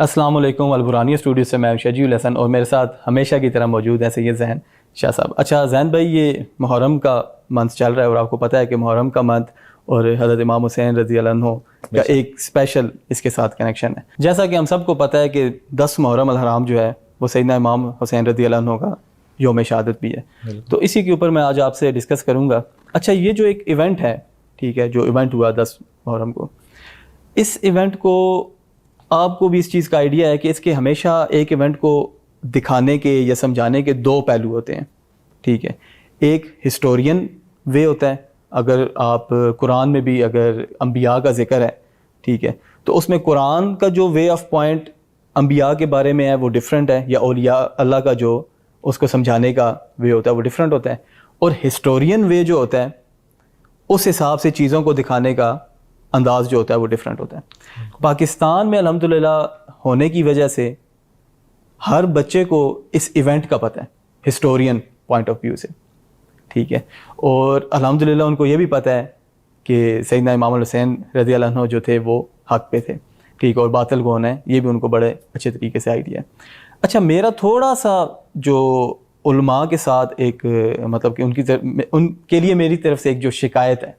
السلام علیکم، البرہانیہ اسٹوڈیو سے میں شجیع الحسن، اور میرے ساتھ ہمیشہ کی طرح موجود ہیں سید ذہن شاہ صاحب۔ اچھا ذہن بھائی، یہ محرم کا منتھ چل رہا ہے اور آپ کو پتہ ہے کہ محرم کا منتھ اور حضرت امام حسین رضی اللہ عنہ کا ایک اسپیشل اس کے ساتھ کنیکشن ہے۔ جیسا کہ ہم سب کو پتہ ہے کہ 10 محرم الحرام جو ہے وہ سیدنا امام حسین رضی اللہ عنہ کا یوم شہادت بھی ہے، تو اسی کے اوپر میں آج آپ سے ڈسکس کروں گا۔ اچھا، یہ جو ایک ایونٹ ہے، ٹھیک ہے، جو ایونٹ ہوا 10 محرم کو، اس ایونٹ کو آپ کو بھی اس چیز کا آئیڈیا ہے کہ اس کے ہمیشہ ایک ایونٹ کو دکھانے کے یا سمجھانے کے 2 پہلو ہوتے ہیں، ٹھیک ہے۔ ایک ہسٹورین وے ہوتا ہے، اگر آپ قرآن میں بھی اگر انبیاء کا ذکر ہے، ٹھیک ہے، تو اس میں قرآن کا جو وے آف پوائنٹ انبیاء کے بارے میں ہے وہ ڈیفرنٹ ہے، یا اولیاء اللہ کا جو اس کو سمجھانے کا وے ہوتا ہے وہ ڈیفرنٹ ہوتا ہے، اور ہسٹورین وے جو ہوتا ہے اس حساب سے چیزوں کو دکھانے کا انداز جو ہوتا ہے وہ ڈیفرنٹ ہوتا ہے۔ پاکستان میں الحمدللہ ہونے کی وجہ سے ہر بچے کو اس ایونٹ کا پتہ ہے ہسٹورین پوائنٹ آف ویو سے، ٹھیک ہے، اور الحمدللہ ان کو یہ بھی پتہ ہے کہ سیدنا امام الحسین رضی اللہ عنہ جو تھے وہ حق پہ تھے، ٹھیک ہے، اور باطل کون ہے یہ بھی ان کو بڑے اچھے طریقے سے آئیڈیا ہے۔ اچھا، میرا تھوڑا سا جو علماء کے ساتھ ایک مطلب کہ ان کے لیے میری طرف سے ایک جو شکایت ہے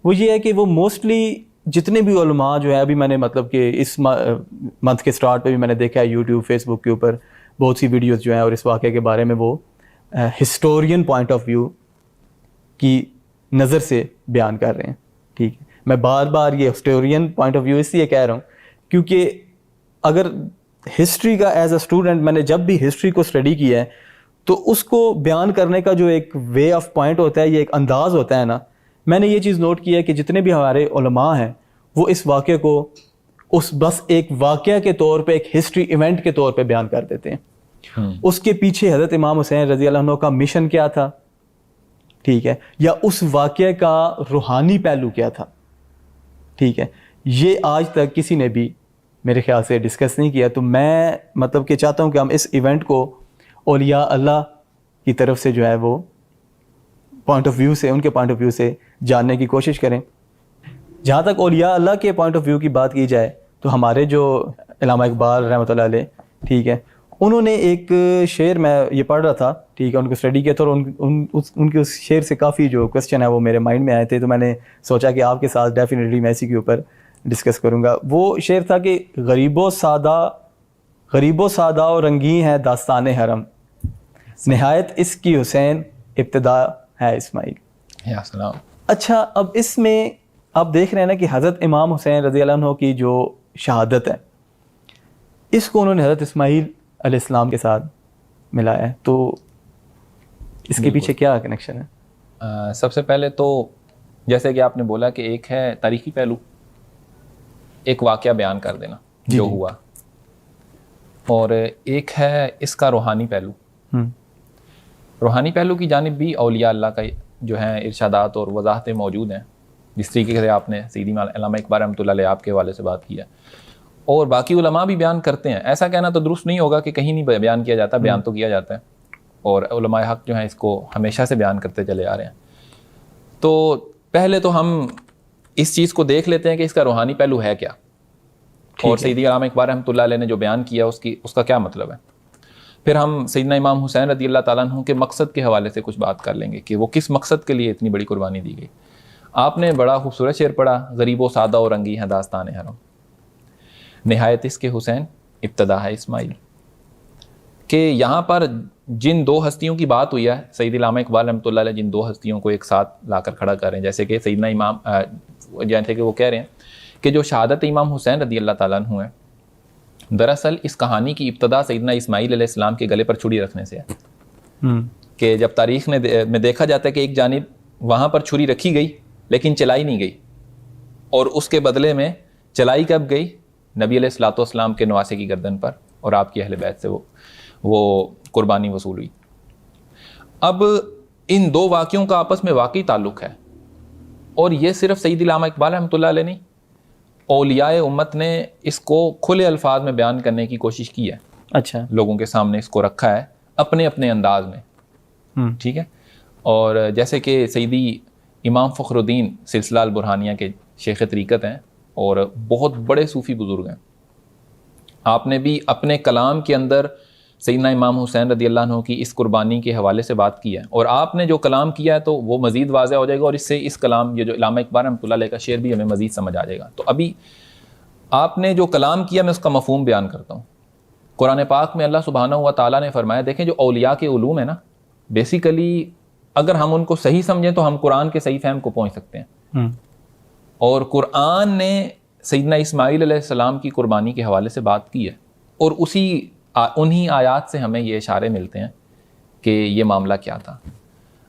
وہ یہ ہے کہ وہ موسٹلی جتنے بھی علماء جو ہے، ابھی میں نے مطلب کہ اس منتھ کے سٹارٹ پہ بھی میں نے دیکھا ہے یوٹیوب فیس بک کے اوپر بہت سی ویڈیوز جو ہیں اور اس واقعے کے بارے میں وہ ہسٹورین پوائنٹ آف ویو کی نظر سے بیان کر رہے ہیں، ٹھیک ہے۔ میں بار بار یہ ہسٹورین پوائنٹ آف ویو اس لیے کہہ رہا ہوں کیونکہ اگر ہسٹری کا ایز اے اسٹوڈنٹ میں نے جب بھی ہسٹری کو اسٹڈی کیا ہے تو اس کو بیان کرنے کا جو ایک وے آف پوائنٹ ہوتا ہے، یہ ایک انداز ہوتا ہے نا، میں نے یہ چیز نوٹ کی ہے کہ جتنے بھی ہمارے علماء ہیں وہ اس واقعے کو بس ایک واقعہ کے طور پہ، ایک ہسٹری ایونٹ کے طور پہ بیان کر دیتے ہیں۔ اس کے پیچھے حضرت امام حسین رضی اللہ عنہ کا مشن کیا تھا، ٹھیک ہے، یا اس واقعے کا روحانی پہلو کیا تھا، ٹھیک ہے، یہ آج تک کسی نے بھی میرے خیال سے ڈسکس نہیں کیا۔ تو میں مطلب کہ چاہتا ہوں کہ ہم اس ایونٹ کو اولیاء اللہ کی طرف سے جو ہے وہ پوائنٹ آف ویو سے، ان کے پوائنٹ آف ویو سے جاننے کی کوشش کریں۔ جہاں تک اولیاء اللہ کے پوائنٹ آف ویو کی بات کی جائے تو ہمارے جو علامہ اقبال رحمۃ اللہ علیہ، ٹھیک ہے، انہوں نے ایک شعر، میں یہ پڑھ رہا تھا، ٹھیک ہے، ان کو اسٹڈی کیا تھا اور ان کے اس شعر سے کافی جو کوسچن ہے وہ میرے مائنڈ میں آئے تھے، تو میں نے سوچا کہ آپ کے ساتھ ڈیفینیٹلی میں اسی کے اوپر ڈسکس کروں گا۔ وہ شعر تھا کہ غریب و سادہ و رنگین ہے داستان حرم، نہایت اس کی حسین ابتدا ہے اسماعیل۔ یا سلام۔ اچھا، اب اس میں آپ دیکھ رہے ہیں نا کہ حضرت امام حسین رضی اللہ عنہ کی جو شہادت ہے اس کو انہوں نے حضرت اسماعیل علیہ السلام کے ساتھ ملایا ہے، تو اس کے پیچھے کیا کنیکشن ہے؟ سب سے پہلے تو جیسے کہ آپ نے بولا کہ ایک ہے تاریخی پہلو، ایک واقعہ بیان کر دینا جو ہوا، اور ایک ہے اس کا روحانی پہلو۔ روحانی پہلو کی جانب بھی اولیاء اللہ کا جو ہیں ارشادات اور وضاحتیں موجود ہیں، جس طریقے سے آپ نے سیدی علامہ اقبال رحمۃ اللہ علیہ آپ کے حوالے سے بات کیا، اور باقی علماء بھی بیان کرتے ہیں۔ ایسا کہنا تو درست نہیں ہوگا کہ کہیں نہیں بیان کیا جاتا، بیان تو کیا جاتا ہے، اور علماء حق جو ہیں اس کو ہمیشہ سے بیان کرتے چلے آ رہے ہیں۔ تو پہلے تو ہم اس چیز کو دیکھ لیتے ہیں کہ اس کا روحانی پہلو ہے کیا، اور سیدی علامہ اقبال رحمۃ اللہ علیہ نے جو بیان کیا اس کا کیا مطلب ہے۔ پھر ہم سیدنا امام حسین رضی اللہ تعالیٰ عنہ کے مقصد کے حوالے سے کچھ بات کر لیں گے کہ وہ کس مقصد کے لیے اتنی بڑی قربانی دی گئی۔ آپ نے بڑا خوبصورت شعر پڑھا، غریب و سادہ و رنگی ہے داستان حرم، نہایت اس کے حسین ابتدا ہے اسماعیل، کہ یہاں پر جن 2 ہستیوں کی بات ہوئی ہے، سید علامہ اقبال رحمۃ اللہ علیہ جن 2 ہستیوں کو ایک ساتھ لا کر کھڑا کر رہے ہیں، جیسے کہ سیدنا امام جیسے کہ وہ کہہ رہے ہیں کہ جو شہادت امام حسین رضی اللہ تعالیٰ عنہ ہے، دراصل اس کہانی کی ابتدا سیدنا اسماعیل علیہ السلام کے گلے پر چھری رکھنے سے ہے، کہ جب تاریخ میں دیکھا جاتا ہے کہ ایک جانب وہاں پر چھری رکھی گئی لیکن چلائی نہیں گئی، اور اس کے بدلے میں چلائی کب گئی؟ نبی علیہ الصلوۃ والسلام کے نواسے کی گردن پر، اور آپ کی اہل بیت سے وہ قربانی وصول ہوئی۔ اب ان 2 واقعوں کا آپس میں واقعی تعلق ہے، اور یہ صرف سید علامہ اقبال رحمۃ اللہ علیہ نہیں، اولیاء امت نے اس کو کھلے الفاظ میں بیان کرنے کی کوشش کی ہے۔ اچھا، لوگوں کے سامنے اس کو رکھا ہے اپنے اپنے انداز میں، ٹھیک ہے۔ اور جیسے کہ سیدی امام فخر الدین سلسلہ البرہانیہ کے شیخ طریقت ہیں اور بہت بڑے صوفی بزرگ ہیں، آپ نے بھی اپنے کلام کے اندر سیدنا امام حسین رضی اللہ عنہ کی اس قربانی کے حوالے سے بات کی ہے, اور آپ نے جو کلام کیا ہے تو وہ مزید واضح ہو جائے گا, اور اس سے اس کلام, یہ جو علامہ اقبال رحمۃ اللہ علیہ کا شعر بھی ہمیں مزید سمجھ آ جائے گا. تو ابھی آپ نے جو کلام کیا میں اس کا مفہوم بیان کرتا ہوں. قرآن پاک میں اللہ سبحانہ و تعالیٰ نے فرمایا, دیکھیں جو اولیاء کے علوم ہیں نا, بیسیکلی اگر ہم ان کو صحیح سمجھیں تو ہم قرآن کے صحیح فہم کو پہنچ سکتے ہیں. اور قرآن نے سیدنا اسماعیل علیہ السلام کی قربانی کے حوالے سے بات کی ہے, اور انہی آیات سے ہمیں یہ اشارے ملتے ہیں کہ یہ معاملہ کیا تھا.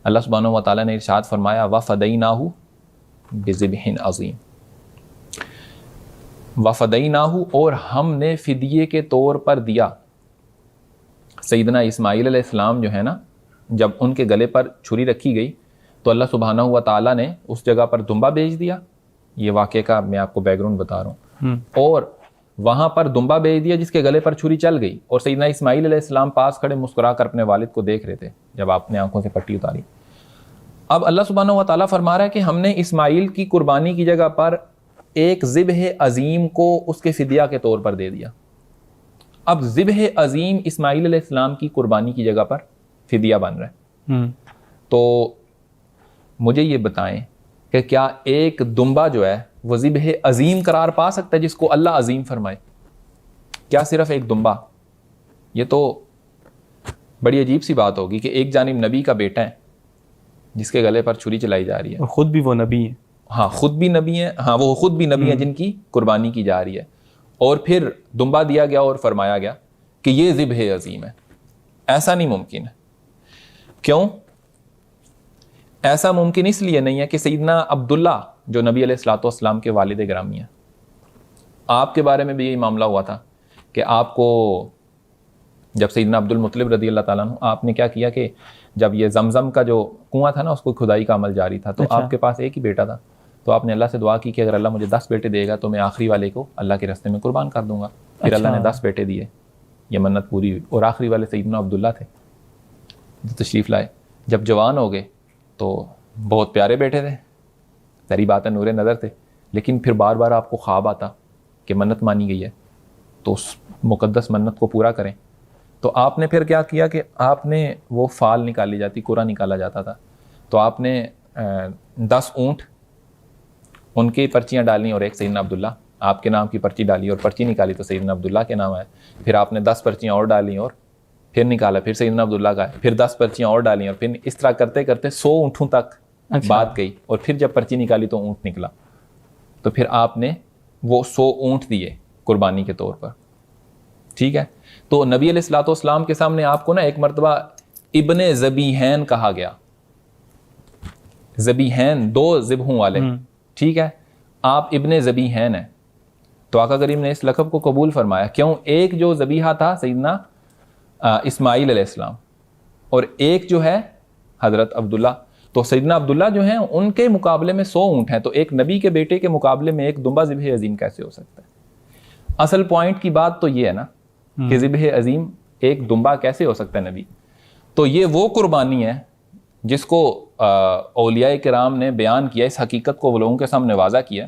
اللہ سبحانہ و تعالیٰ نے ارشاد فرمایا وَفَدَيْنَاهُ بِذِبْحٍ عَظِيمٍ, وَفَدَيْنَاهُ, اور ہم نے فدیے کے طور پر دیا. سیدنا اسماعیل علیہ السلام جو ہے نا, جب ان کے گلے پر چھری رکھی گئی تو اللہ سبحانہ و تعالیٰ نے اس جگہ پر دمبا بھیج دیا. یہ واقعے کا میں آپ کو بیک گراؤنڈ بتا رہا ہوں. اور وہاں پر دمبا بھیج دیا جس کے گلے پر چھری چل گئی, اور سیدنا اسماعیل علیہ السلام پاس کھڑے مسکرا کر اپنے والد کو دیکھ رہے تھے جب آپ نے آنکھوں سے پٹی اتاری. اب اللہ سبحانہ و تعالیٰ فرما رہا ہے کہ ہم نے اسماعیل کی قربانی کی جگہ پر ایک ذبح عظیم کو اس کے فدیہ کے طور پر دے دیا. اب ذبح عظیم اسماعیل علیہ السلام کی قربانی کی جگہ پر فدیہ بن رہا ہے. تو مجھے یہ بتائیں کہ کیا ایک دمبا جو ہے وہ ذبح عظیم قرار پا سکتا ہے جس کو اللہ عظیم فرمائے؟ کیا صرف ایک دمبا؟ یہ تو بڑی عجیب سی بات ہوگی کہ ایک جانب نبی کا بیٹا ہے جس کے گلے پر چھری چلائی جا رہی ہے, اور خود بھی وہ نبی ہے. ہاں خود بھی نبی ہیں, ہاں وہ خود بھی نبی ہیں جن کی قربانی کی جا رہی ہے, اور پھر دمبا دیا گیا اور فرمایا گیا کہ یہ ذبح عظیم ہے. ایسا نہیں ممکن ہے. کیوں ایسا ممکن؟ اس لیے نہیں ہے کہ سیدنا عبداللہ جو نبی علیہ الصلوۃ والسلام کے والد گرامی ہیں, آپ کے بارے میں بھی یہی معاملہ ہوا تھا کہ آپ کو جب سیدنا عبد المطلب رضی اللہ تعالیٰ عنہ, آپ نے کیا کیا کہ جب یہ زمزم کا جو کنواں تھا نا اس کو کھدائی کا عمل جاری تھا, تو آپ کے پاس ایک ہی بیٹا تھا, تو آپ نے اللہ سے دعا کی کہ اگر اللہ مجھے 10 بیٹے دے گا تو میں آخری والے کو اللہ کے راستے میں قربان کر دوں گا. پھر اللہ نے 10 بیٹے دیے, یہ منت پوری ہوئی, اور آخری والے سیدنا عبداللہ تھے جو تشریف لائے. جب جوان ہو گئے تو بہت پیارے بیٹے تھے, ظاہری بات ہے نور نظر تھے, لیکن پھر بار بار آپ کو خواب آتا کہ منت مانی گئی ہے تو اس مقدس منت کو پورا کریں. تو آپ نے پھر کیا کیا کہ آپ نے وہ فال نکالی جاتی, قرا نکالا جاتا تھا, تو آپ نے 10 اونٹ ان کی پرچیاں ڈالیں اور ایک سیدنا عبداللہ آپ کے نام کی پرچی ڈالی, اور پرچی نکالی تو سیدنا عبداللہ کے نام آئے. پھر آپ نے 10 پرچیاں اور ڈالیں اور پھر نکالا, پھر سیدنا عبداللہ کا ہے, پھر 10 پرچیاں اور ڈالیں, اور پھر اس طرح کرتے کرتے 100 اونٹوں تک بات گئی. اور پھر جب پرچی نکالی تو اونٹ نکلا, تو پھر آپ نے وہ 100 اونٹ دیے قربانی کے طور پر. ٹھیک ہے, تو نبی علیہ الصلوۃ والسلام کے سامنے آپ کو نا ایک مرتبہ ابن ذبیحین کہا گیا. ذبیحین 2 ذبحوں والے, ٹھیک ہے, آپ ابن ذبیحین ہیں. تو آقا کریم نے اس لقب کو قبول فرمایا. کیوں؟ ایک جو ذبیحہ تھا سیدنا اسماعیل علیہ السلام, اور ایک جو ہے حضرت عبداللہ. تو سیدنا عبداللہ جو ہیں ان کے مقابلے میں 100 اونٹ ہیں, تو ایک نبی کے بیٹے کے مقابلے میں ایک دمبا ذبح عظیم کیسے ہو سکتا ہے؟ اصل پوائنٹ کی بات تو یہ ہے نا کہ ذبح عظیم ایک دمبا کیسے ہو سکتا ہے نبی. تو یہ وہ قربانی ہے جس کو اولیاء کرام نے بیان کیا, اس حقیقت کو وہ لوگوں کے سامنے واضح کیا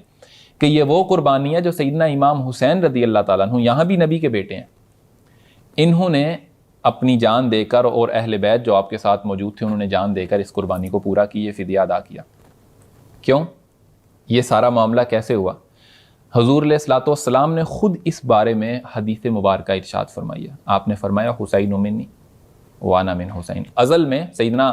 کہ یہ وہ قربانی ہے جو سیدنا امام حسین رضی اللہ تعالیٰ عنہ, یہاں بھی نبی کے بیٹے ہیں, انہوں نے اپنی جان دے کر, اور اہل بیت جو آپ کے ساتھ موجود تھے انہوں نے جان دے کر اس قربانی کو پورا کی, یہ فدیہ ادا کیا. کیوں؟ یہ سارا معاملہ کیسے ہوا؟ حضور علیہ الصلوۃ والسلام نے خود اس بارے میں حدیث مبارکہ ارشاد فرمائی ہے. آپ نے فرمایا حسین منی وانا من حسین. ازل میں سیدنا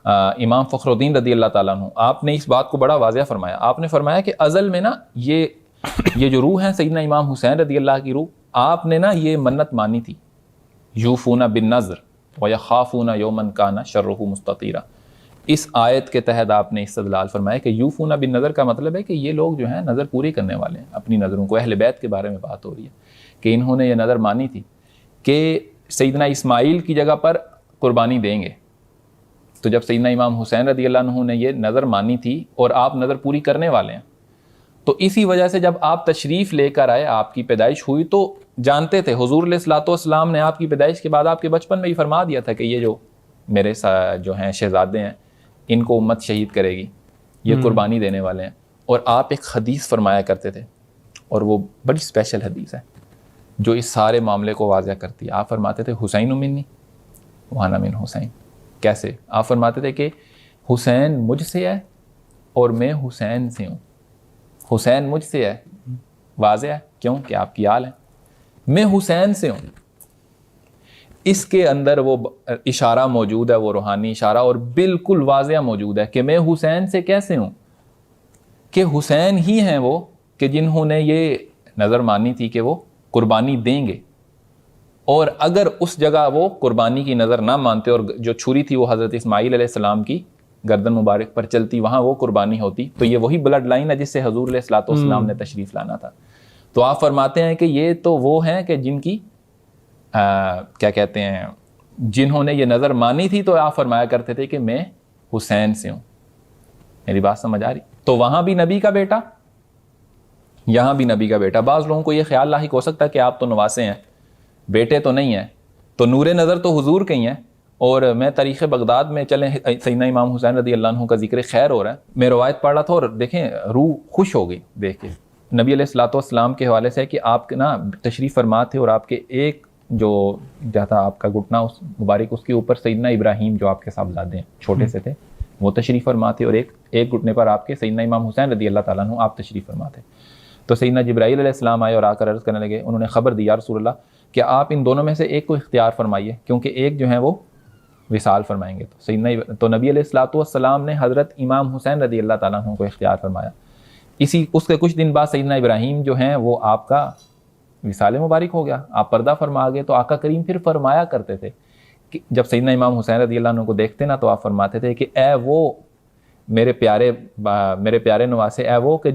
امام فخر الدین رضی اللہ تعالیٰ عنہ, آپ نے اس بات کو بڑا واضح فرمایا. آپ نے فرمایا کہ ازل میں نا یہ جو روح ہے سیدنا امام حسین رضی اللہ کی روح, آپ نے نا یہ منت مانی تھی, یوفون بالنذر ویخافون یوما کان شرہ مستطیرا. اس آیت کے تحت آپ نے استدلال فرمایا کہ یوفون بالنذر کا مطلب ہے کہ یہ لوگ جو ہیں نظر پوری کرنے والے ہیں اپنی نظروں کو. اہل بیت کے بارے میں بات ہو رہی ہے کہ انہوں نے یہ نظر مانی تھی کہ سیدنا اسماعیل کی جگہ پر قربانی دیں گے. تو جب سیدنا امام حسین رضی اللہ عنہ نے یہ نظر مانی تھی اور آپ نظر پوری کرنے والے ہیں, تو اسی وجہ سے جب آپ تشریف لے کر آئے, آپ کی پیدائش ہوئی, تو جانتے تھے حضور علیہ الصلوۃ والسلام نے آپ کی پیدائش کے بعد آپ کے بچپن میں ہی فرما دیا تھا کہ یہ جو میرے جو ہیں شہزادے ہیں ان کو امت شہید کرے گی, یہ قربانی دینے والے ہیں. اور آپ ایک حدیث فرمایا کرتے تھے, اور وہ بڑی اسپیشل حدیث ہے جو اس سارے معاملے کو واضح کرتی ہے. آپ فرماتے تھے حسین منی وانا من حسین. کیسے؟ آپ فرماتے تھے کہ حسین مجھ سے ہے اور میں حسین سے ہوں. حسین مجھ سے ہے واضح ہے، کیوں کہ آپ کی آل ہیں. میں حسین سے ہوں، اس کے اندر وہ اشارہ موجود ہے، وہ روحانی اشارہ، اور بالکل واضح موجود ہے کہ میں حسین سے کیسے ہوں، کہ حسین ہی ہیں وہ کہ جنہوں نے یہ نظر مانی تھی کہ وہ قربانی دیں گے، اور اگر اس جگہ وہ قربانی کی نظر نہ مانتے اور جو چھری تھی وہ حضرت اسماعیل علیہ السلام کی گردن مبارک پر چلتی، وہاں وہ قربانی ہوتی، تو یہ وہی بلڈ لائن ہے جس سے حضور علیہ الصلوۃ والسلام نے تشریف لانا تھا. تو آپ فرماتے ہیں کہ یہ تو وہ ہیں کہ جن کی کیا کہتے ہیں، جنہوں نے یہ نظر مانی تھی، تو آپ فرمایا کرتے تھے کہ میں حسین سے ہوں. میری بات سمجھ آ رہی؟ تو وہاں بھی نبی کا بیٹا، یہاں بھی نبی کا بیٹا. بعض لوگوں کو یہ خیال لاحق ہو سکتا ہے کہ آپ تو نواسے ہیں، بیٹے تو نہیں ہیں، تو نور نظر تو حضور کے ہی ہیں. اور میں تاریخ بغداد میں چلیں، سیدنا امام حسین رضی اللہ عنہ کا ذکر خیر ہو رہا ہے، میں روایت پڑھ رہا تھا اور دیکھیں روح خوش ہو گئی دیکھ کے. نبی علیہ الصلوۃ والسلام کے حوالے سے کہ آپ کے نا تشریف فرما تھے اور آپ کے ایک جو تھا آپ کا گھٹنا اس مبارک، اس کے اوپر سیدنا ابراہیم جو آپ کے صاحبزادے ہیں چھوٹے سے تھے وہ تشریف فرما تھے، اور ایک گھٹنے پر آپ کے سیدنا امام حسین رضی اللہ تعالیٰ عنہ آپ تشریف فرما تھے. تو سیدنا جبرائیل علیہ السلام آئے اور آ کر عرض کرنے لگے، انہوں نے خبر دی یا رسول اللہ کہ آپ ان دونوں میں سے ایک کو اختیار فرمائیے، کیونکہ ایک جو ہیں وہ وصال فرمائیں گے. تو نبی علیہ الصلوۃ والسلام نے حضرت امام حسین رضی اللہ تعالیٰ عنہ کو اختیار فرمایا. اس کے کچھ دن بعد سیدنا ابراہیم جو ہیں وہ آپ کا وصال مبارک ہو گیا، آپ پردہ فرما گئے. تو آقا کریم پھر فرمایا کرتے تھے کہ جب سیدنا امام حسین رضی اللہ عنہ کو دیکھتے نا، تو آپ فرماتے تھے کہ اے وہ میرے پیارے نواسے، اے وہ کہ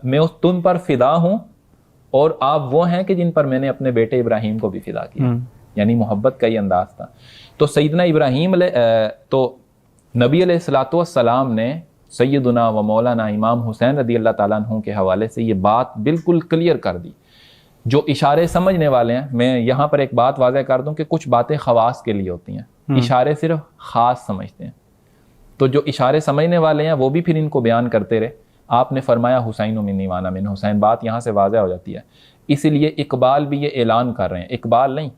میں اس تم پر فدا ہوں، اور آپ وہ ہیں کہ جن پر میں نے اپنے بیٹے ابراہیم کو بھی فدا کیا. یعنی محبت کا یہ انداز تھا. تو سیدنا ابراہیم تو نبی علیہ الصلوۃ والسلام نے سیدنا و مولانا امام حسین رضی اللہ تعالیٰ عنہ کے حوالے سے یہ بات بالکل کلیئر کر دی. جو اشارے سمجھنے والے ہیں، میں یہاں پر ایک بات واضح کر دوں کہ کچھ باتیں خواص کے لیے ہوتی ہیں، اشارے صرف خاص سمجھتے ہیں. تو جو اشارے سمجھنے والے ہیں وہ بھی پھر ان کو بیان کرتے رہے. آپ نے فرمایا حسین منی وانا من حسین، بات یہاں سے واضح ہو جاتی ہے. اسی لیے اقبال بھی یہ اعلان کر رہے ہیں، اقبال نہیں،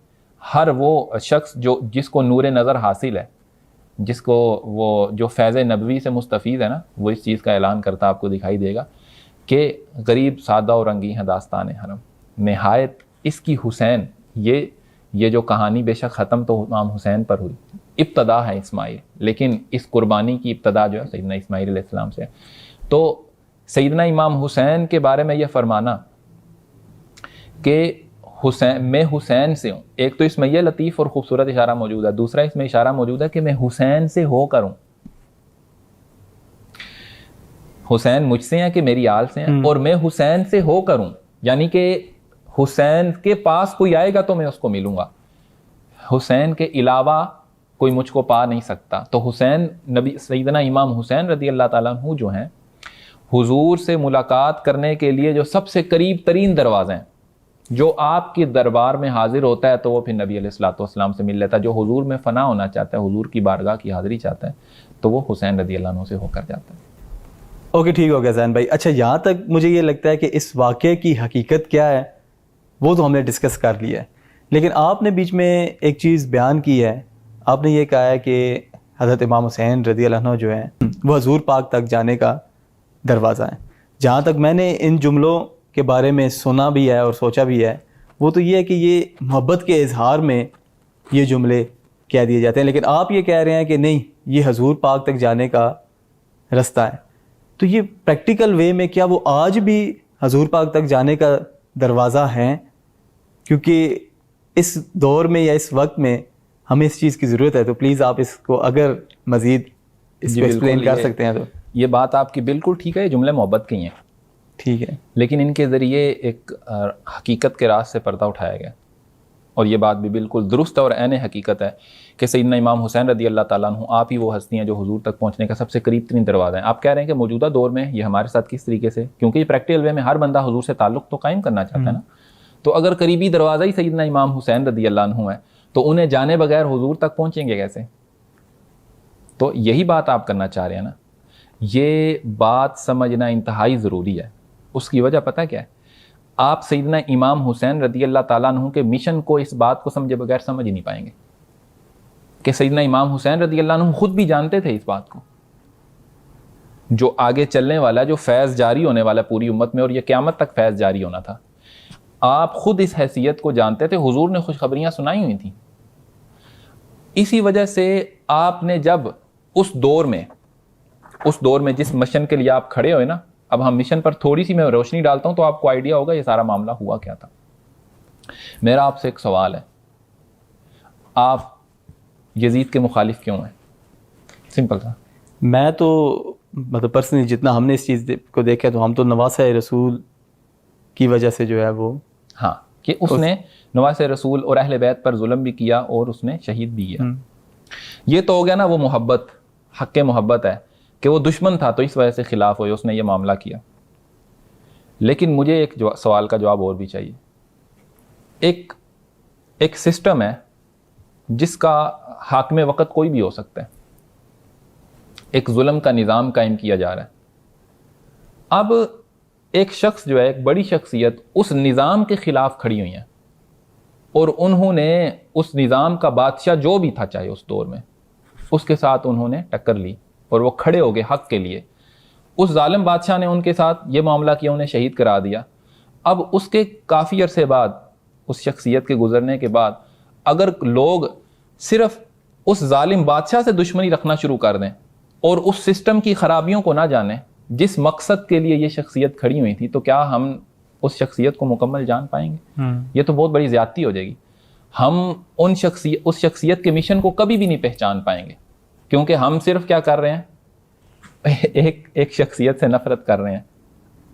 ہر وہ شخص جس کو نور نظر حاصل ہے، جس کو وہ جو فیض نبوی سے مستفید ہے نا، وہ اس چیز کا اعلان کرتا آپ کو دکھائی دے گا کہ غریب سادہ اور رنگی ہیں داستان حرم، نہایت اس کی حسین. یہ جو کہانی بے شک ختم تو امام حسین پر ہوئی، ابتدا ہے اسماعیل، لیکن اس قربانی کی ابتدا جو ہے سیدنا اسماعیل علیہ السلام سے. تو سیدنا امام حسین کے بارے میں یہ فرمانا کہ میں حسین سے ہوں، ایک تو اس میں یہ لطیف اور خوبصورت اشارہ موجود ہے، دوسرا اس میں اشارہ موجود ہے کہ میں حسین سے ہو کر ہوں. حسین مجھ سے ہیں کہ میری آل سے ہیں، اور میں حسین سے ہو کر ہوں، یعنی کہ حسین کے پاس کوئی آئے گا تو میں اس کو ملوں گا، حسین کے علاوہ کوئی مجھ کو پا نہیں سکتا. تو حسین نبی سیدنا امام حسین رضی اللہ تعالیٰ عنہ جو ہیں، حضور سے ملاقات کرنے کے لیے جو سب سے قریب ترین دروازے ہیں، جو آپ کے دربار میں حاضر ہوتا ہے تو وہ پھر نبی علیہ الصلوۃ والسلام سے مل لیتا ہے. جو حضور میں فنا ہونا چاہتا ہے، حضور کی بارگاہ کی حاضری چاہتا ہے، تو وہ حسین رضی اللہ عنہ سے ہو کر جاتا ہے. اوکے ٹھیک ہو گیا زین بھائی. اچھا یہاں تک مجھے یہ لگتا ہے کہ اس واقعے کی حقیقت کیا ہے وہ تو ہم نے ڈسکس کر لیا ہے، لیکن آپ نے بیچ میں ایک چیز بیان کی ہے. آپ نے یہ کہا ہے کہ حضرت امام حسین رضی اللہ عنہ جو ہیں وہ حضور پاک تک جانے کا دروازہ ہیں. جہاں تک میں نے ان جملوں کے بارے میں سنا بھی ہے اور سوچا بھی ہے، وہ تو یہ ہے کہ یہ محبت کے اظہار میں یہ جملے کہہ دیے جاتے ہیں، لیکن آپ یہ کہہ رہے ہیں کہ نہیں، یہ حضور پاک تک جانے کا رستہ ہے. تو یہ پریکٹیکل وے میں کیا وہ آج بھی حضور پاک تک جانے کا دروازہ ہیں؟ کیونکہ اس دور میں یا اس وقت میں ہمیں اس چیز کی ضرورت ہے. تو پلیز آپ اس کو اگر مزید اس کو ایکسپلین کر سکتے ہیں تو. یہ بات آپ کی بالکل ٹھیک ہے، یہ جملے محبت کے ہی ہیں، ٹھیک ہے، لیکن ان کے ذریعے ایک حقیقت کے راز سے پردہ اٹھایا گیا. اور یہ بات بھی بالکل درست اور عین حقیقت ہے کہ سیدنا امام حسین رضی اللہ تعالیٰ عنہ آپ ہی وہ ہستی ہیں جو حضور تک پہنچنے کا سب سے قریب ترین دروازہ ہیں. آپ کہہ رہے ہیں کہ موجودہ دور میں یہ ہمارے ساتھ کس طریقے سے، کیونکہ یہ پریکٹیکل وے میں ہر بندہ حضور سے تعلق تو قائم کرنا چاہتا ہے نا. تو اگر قریبی دروازہ ہی سیدنا امام حسین رضی اللہ عنہ ہے تو انہیں جانے بغیر حضور تک پہنچیں گے کیسے؟ تو یہی بات آپ کرنا چاہ رہے ہیں نا. یہ بات سمجھنا انتہائی ضروری ہے. اس کی وجہ پتہ کیا ہے؟ آپ سیدنا امام حسین رضی اللہ تعالیٰ عنہ کے مشن کو اس بات کو سمجھے بغیر سمجھ ہی نہیں پائیں گے کہ سیدنا امام حسین رضی اللہ عنہ خود بھی جانتے تھے اس بات کو. جو آگے چلنے والا, جو فیض جاری ہونے والا پوری امت میں, اور یہ قیامت تک فیض جاری ہونا تھا, آپ خود اس حیثیت کو جانتے تھے. حضور نے خوشخبریاں سنائی ہوئی تھیں. اسی وجہ سے آپ نے جب اس دور میں جس مشن کے لیے آپ کھڑے ہوئے نا, اب ہم مشن پر تھوڑی سی میں روشنی ڈالتا ہوں تو آپ کو آئیڈیا ہوگا یہ سارا معاملہ ہوا کیا تھا. میرا آپ سے ایک سوال ہے, آپ یزید کے مخالف کیوں ہیں؟ سمپل تھا. میں تو مطلب پرسنلی جتنا ہم نے اس چیز کو دیکھا تو ہم تو نواسہ رسول کی وجہ سے جو ہے وہ, ہاں, کہ اس نے نواسہ رسول اور اہل بیت پر ظلم بھی کیا اور اس نے شہید بھی کیا. یہ تو ہو گیا نا وہ محبت, حق محبت ہے کہ وہ دشمن تھا تو اس وجہ سے خلاف ہوئے, اس نے یہ معاملہ کیا. لیکن مجھے ایک سوال کا جواب اور بھی چاہیے. ایک سسٹم ہے جس کا حاکم وقت کوئی بھی ہو سکتا ہے, ایک ظلم کا نظام قائم کیا جا رہا ہے. اب ایک شخص جو ہے, ایک بڑی شخصیت اس نظام کے خلاف کھڑی ہوئی ہیں اور انہوں نے اس نظام کا بادشاہ جو بھی تھا چاہے اس دور میں, اس کے ساتھ انہوں نے ٹکر لی اور وہ کھڑے ہو گئے حق کے لیے. اس ظالم بادشاہ نے ان کے ساتھ یہ معاملہ کیا, انہیں شہید کرا دیا. اب اس کے کافی عرصے بعد, اس شخصیت کے گزرنے کے بعد, اگر لوگ صرف اس ظالم بادشاہ سے دشمنی رکھنا شروع کر دیں اور اس سسٹم کی خرابیوں کو نہ جانیں جس مقصد کے لیے یہ شخصیت کھڑی ہوئی تھی, تو کیا ہم اس شخصیت کو مکمل جان پائیں گے؟ یہ تو بہت بڑی زیادتی ہو جائے گی. ہم اس شخصیت کے مشن کو کبھی بھی نہیں پہچان پائیں گے, کیونکہ ہم صرف کیا کر رہے ہیں, ایک شخصیت سے نفرت کر رہے ہیں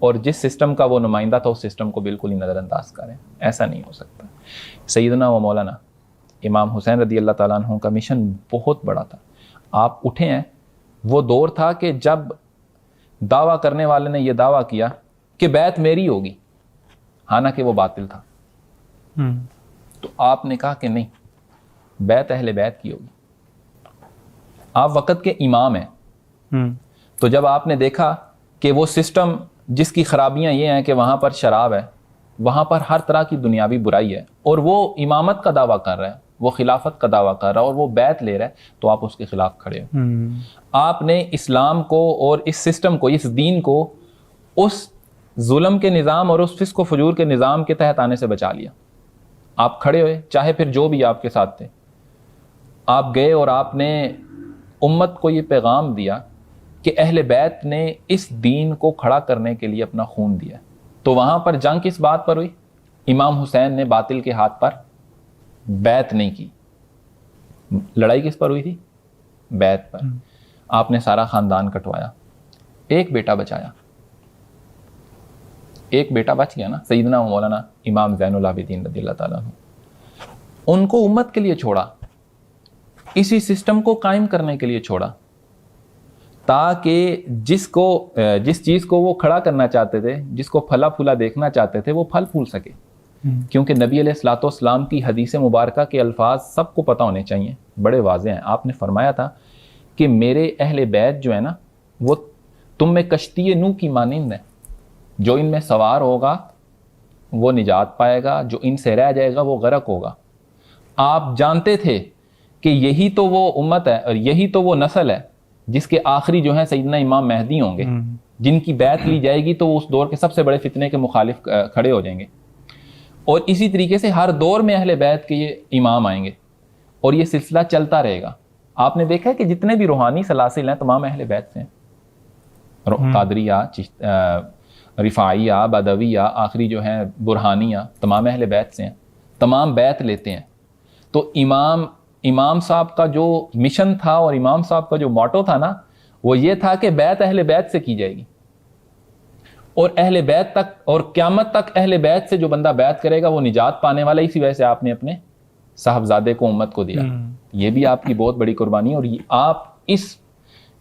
اور جس سسٹم کا وہ نمائندہ تھا اس سسٹم کو بالکل ہی نظر انداز کر رہے ہیں. ایسا نہیں ہو سکتا. سیدنا و مولانا امام حسین رضی اللہ تعالیٰ عنہ کا مشن بہت بڑا تھا. آپ اٹھے ہیں, وہ دور تھا کہ جب دعویٰ کرنے والے نے یہ دعویٰ کیا کہ بیعت میری ہوگی, حالانکہ وہ باطل تھا, تو آپ نے کہا کہ نہیں, بیعت اہل بیت کی ہوگی. آپ وقت کے امام ہیں, تو جب آپ نے دیکھا کہ وہ سسٹم جس کی خرابیاں یہ ہیں کہ وہاں پر شراب ہے, وہاں پر ہر طرح کی دنیاوی برائی ہے, اور وہ امامت کا دعویٰ کر رہا ہے, وہ خلافت کا دعویٰ کر رہا ہے اور وہ بیعت لے رہا ہے, تو آپ اس کے خلاف کھڑے ہو. آپ نے اسلام کو اور اس سسٹم کو, اس دین کو اس ظلم کے نظام اور اس فسق و فجور کے نظام کے تحت آنے سے بچا لیا. آپ کھڑے ہوئے, چاہے پھر جو بھی آپ کے ساتھ تھے, آپ گئے اور آپ نے امت کو یہ پیغام دیا کہ اہل بیت نے اس دین کو کھڑا کرنے کے لیے اپنا خون دیا. تو وہاں پر جنگ کس بات پر ہوئی؟ امام حسین نے باطل کے ہاتھ پر بیعت نہیں کی. لڑائی کس پر ہوئی تھی؟ بیعت پر. آپ نے سارا خاندان کٹوایا, ایک بیٹا بچایا. ایک بیٹا بچ گیا نا, سیدنا و مولانا امام زین العابدین رضی اللہ تعالیٰ عنہ. ان کو امت کے لیے چھوڑا, اسی سسٹم کو قائم کرنے کے لیے چھوڑا, تاکہ جس چیز کو وہ کھڑا کرنا چاہتے تھے, جس کو پھلا پھولا دیکھنا چاہتے تھے, وہ پھل پھول سکے. کیونکہ نبی علیہ الصلوۃ والسلام کی حدیث مبارکہ کے الفاظ سب کو پتہ ہونے چاہیے, بڑے واضح ہیں. آپ نے فرمایا تھا کہ میرے اہل بیت جو ہے نا, وہ تم میں کشتی نوح کی مانند ہے, جو ان میں سوار ہوگا وہ نجات پائے گا, جو ان سے رہ جائے گا وہ غرق ہوگا. آپ جانتے تھے کہ یہی تو وہ امت ہے اور یہی تو وہ نسل ہے جس کے آخری جو ہیں سیدنا امام مہدی ہوں گے, جن کی بیعت لی جائے گی تو وہ اس دور کے سب سے بڑے فتنے کے مخالف کھڑے ہو جائیں گے. اور اسی طریقے سے ہر دور میں اہل بیت کے یہ امام آئیں گے اور یہ سلسلہ چلتا رہے گا. آپ نے دیکھا ہے کہ جتنے بھی روحانی سلاسل ہیں تمام اہل بیت سے ہیں. قادریہ, رفاعیہ, بدویہ, آخری جو ہیں برہانیہ, تمام اہل بیت سے ہیں, تمام بیعت لیتے ہیں. تو امام صاحب کا جو مشن تھا اور امام صاحب کا جو موٹو تھا نا, وہ یہ تھا کہ بیعت اہل بیت سے کی جائے گی, اور اہل بیت تک اور قیامت تک اہل بیت سے جو بندہ بیعت کرے گا وہ نجات پانے والا. اسی وجہ سے آپ نے اپنے صاحبزادے کو امت کو دیا. یہ بھی آپ کی بہت بڑی قربانی, اور آپ اس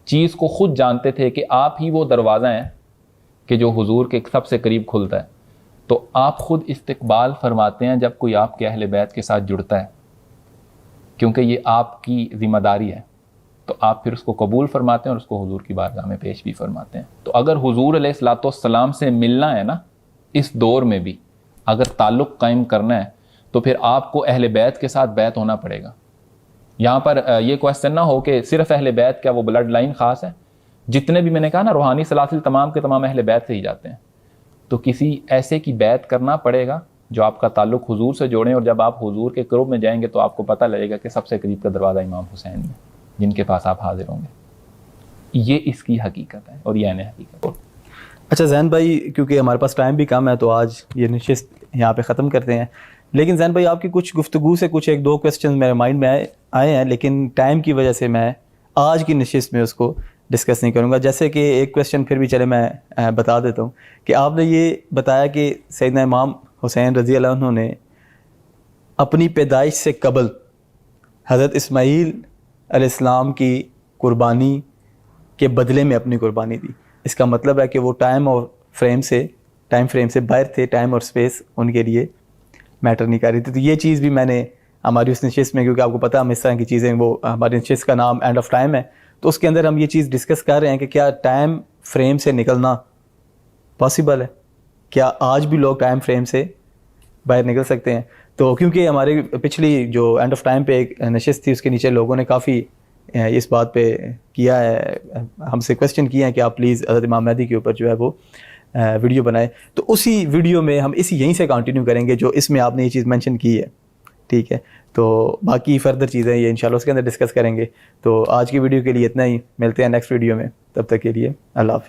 چیز کو خود جانتے تھے کہ آپ ہی وہ دروازہ ہیں کہ جو حضور کے سب سے قریب کھلتا ہے. تو آپ خود استقبال فرماتے ہیں جب کوئی آپ کے اہل بیت کے ساتھ جڑتا ہے, کیونکہ یہ آپ کی ذمہ داری ہے. تو آپ پھر اس کو قبول فرماتے ہیں اور اس کو حضور کی بارگاہ میں پیش بھی فرماتے ہیں. تو اگر حضور علیہ الصلوۃ والسلام سے ملنا ہے نا اس دور میں بھی, اگر تعلق قائم کرنا ہے تو پھر آپ کو اہل بیت کے ساتھ بیت ہونا پڑے گا. یہاں پر یہ کویسچن نہ ہو کہ صرف اہل بیت کیا وہ بلڈ لائن خاص ہے؟ جتنے بھی میں نے کہا نا روحانی سلاسل تمام کے تمام اہل بیت سے ہی جاتے ہیں. تو کسی ایسے کی بیت کرنا پڑے گا جو آپ کا تعلق حضور سے جوڑیں, اور جب آپ حضور کے قرب میں جائیں گے تو آپ کو پتہ لگے گا کہ سب سے قریب کا دروازہ امام حسین ہے جن کے پاس آپ حاضر ہوں گے. یہ اس کی حقیقت ہے اور یہ عین حقیقت ہے. اچھا زین بھائی, کیونکہ ہمارے پاس ٹائم بھی کم ہے تو آج یہ نشست یہاں پہ ختم کرتے ہیں. لیکن زین بھائی آپ کی کچھ گفتگو سے کچھ ایک دو کویسچنز میرے مائنڈ میں آئے ہیں, لیکن ٹائم کی وجہ سے میں آج کی نشست میں اس کو ڈسکس نہیں کروں گا. جیسے کہ ایک کویسچن پھر بھی چلے میں بتا دیتا ہوں کہ آپ نے یہ بتایا کہ سیدنا امام حسین رضی اللہ عنہ نے اپنی پیدائش سے قبل حضرت اسماعیل علیہ السلام کی قربانی کے بدلے میں اپنی قربانی دی. اس کا مطلب ہے کہ وہ ٹائم فریم سے باہر تھے, ٹائم اور اسپیس ان کے لیے میٹر نہیں کر رہی تھی. تو یہ چیز بھی میں نے ہماری اس نشست میں, کیونکہ آپ کو پتہ ہم اس طرح کی چیزیں, وہ ہماری نشست کا نام اینڈ آف ٹائم ہے, تو اس کے اندر ہم یہ چیز ڈسکس کر رہے ہیں کہ کیا ٹائم فریم سے نکلنا پاسبل ہے, کیا آج بھی لوگ ٹائم فریم سے باہر نکل سکتے ہیں. تو کیونکہ ہمارے پچھلی جو اینڈ آف ٹائم پہ ایک نشست تھی, اس کے نیچے لوگوں نے کافی اس بات پہ کیا ہے, ہم سے کویسچن کیا ہے کہ آپ پلیز حضرت امام مہدی کے اوپر جو ہے وہ ویڈیو بنائیں. تو اسی ویڈیو میں ہم یہیں سے کنٹینیو کریں گے جو اس میں آپ نے یہ چیز مینشن کی ہے, ٹھیک ہے. تو باقی فردر چیزیں یہ انشاءاللہ اس کے اندر ڈسکس کریں گے. تو آج کی ویڈیو کے لیے اتنا ہی, ملتے ہیں نیکسٹ ویڈیو میں, تب تک کے لیے اللہ حافظ.